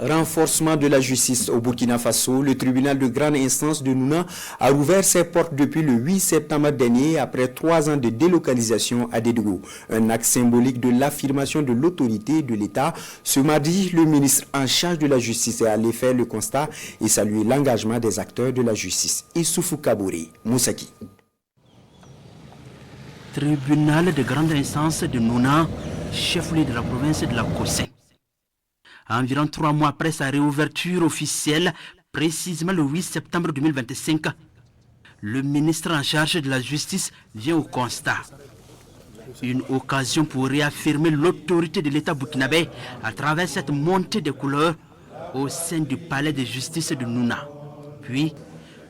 Renforcement de la justice au Burkina Faso, le tribunal de grande instance de Nouna a ouvert ses portes depuis le 8 septembre dernier après 3 ans de délocalisation à Dédougou. Un acte symbolique de l'affirmation de l'autorité de l'État. Ce mardi, le ministre en charge de la justice est allé faire le constat et saluer l'engagement des acteurs de la justice. Issoufou Kabouri, Moussaki. Tribunal de grande instance de Nouna, chef-lieu de la province de la Kossé. Environ 3 mois après sa réouverture officielle, précisément le 8 septembre 2025, le ministre en charge de la justice vient au constat. Une occasion pour réaffirmer l'autorité de l'État burkinabé à travers cette montée de couleurs au sein du palais de justice de Nouna. Puis,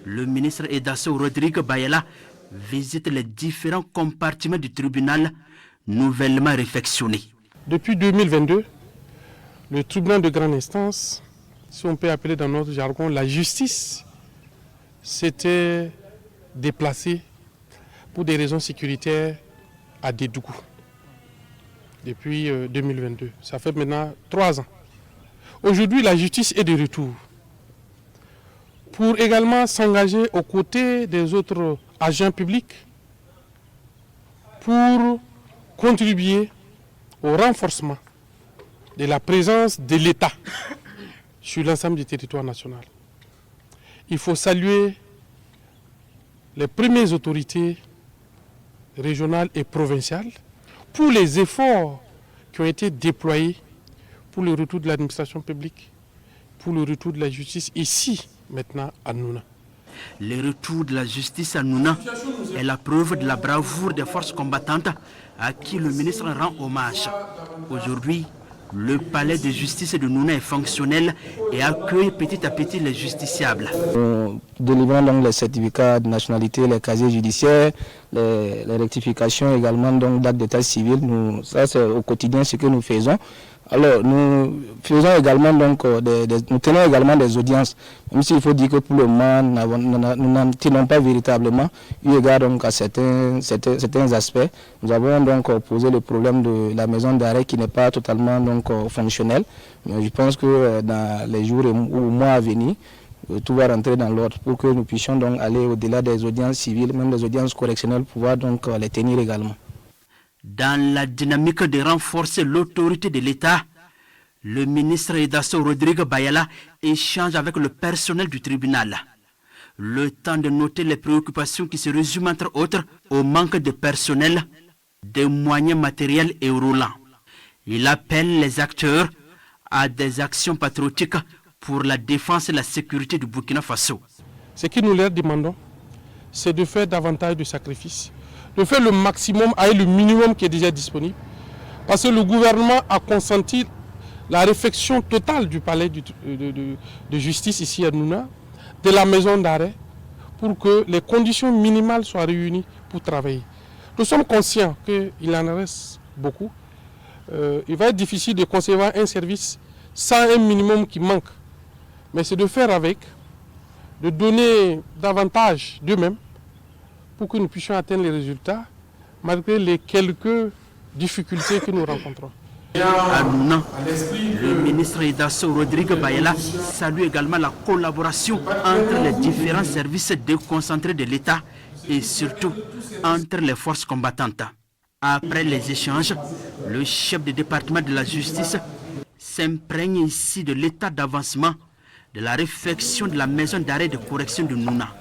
le ministre Edasso Rodrigue Bayala visite les différents compartiments du tribunal nouvellement réfectionnés. Depuis 2022, le tribunal de grande instance, si on peut appeler dans notre jargon la justice, s'était déplacé pour des raisons sécuritaires à Dédougou. Depuis 2022. Ça fait maintenant 3 ans. Aujourd'hui, la justice est de retour pour également s'engager aux côtés des autres agents publics pour contribuer au renforcement de la présence de l'État sur l'ensemble du territoire national. Il faut saluer les premières autorités régionales et provinciales pour les efforts qui ont été déployés pour le retour de l'administration publique, pour le retour de la justice ici, maintenant, à Nouna. Le retour de la justice à Nouna est la preuve de la bravoure des forces combattantes à qui le ministre rend hommage. Aujourd'hui, le palais de justice de Nouna est fonctionnel et accueille petit à petit les justiciables. Nous délivrons donc les certificats de nationalité, les casiers judiciaires, les rectifications également d'actes d'état civil. Ça c'est au quotidien ce que nous faisons. Alors nous faisons également nous tenons également des audiences, même s'il faut dire que pour le moment nous n'en tenons pas véritablement, eu égard donc à certains aspects. Nous avons donc posé le problème de la maison d'arrêt qui n'est pas totalement fonctionnelle. Mais je pense que dans les jours ou mois à venir, tout va rentrer dans l'ordre pour que nous puissions donc aller au-delà des audiences civiles, même des audiences correctionnelles, pouvoir donc les tenir également. Dans la dynamique de renforcer l'autorité de l'État, le ministre Edasso Rodrigue Bayala échange avec le personnel du tribunal. Le temps de noter les préoccupations qui se résument entre autres au manque de personnel, des moyens matériels et roulants. Il appelle les acteurs à des actions patriotiques pour la défense et la sécurité du Burkina Faso. Ce que nous leur demandons, c'est de faire davantage de sacrifices, de faire le maximum avec le minimum qui est déjà disponible. Parce que le gouvernement a consenti la réfection totale du palais de justice ici à Nouna, de la maison d'arrêt, pour que les conditions minimales soient réunies pour travailler. Nous sommes conscients qu'il en reste beaucoup. Il va être difficile de concevoir un service sans un minimum qui manque. Mais c'est de faire avec, de donner davantage d'eux-mêmes, pour que nous puissions atteindre les résultats, malgré les quelques difficultés que nous rencontrons. À Nouna, le ministre Edasso Rodrigue Bayala salue également la collaboration entre les différents services déconcentrés de l'État et surtout entre les forces combattantes. Après les échanges, le chef du département de la justice s'imprègne ici de l'état d'avancement de la réfection de la maison d'arrêt de correction de Nouna.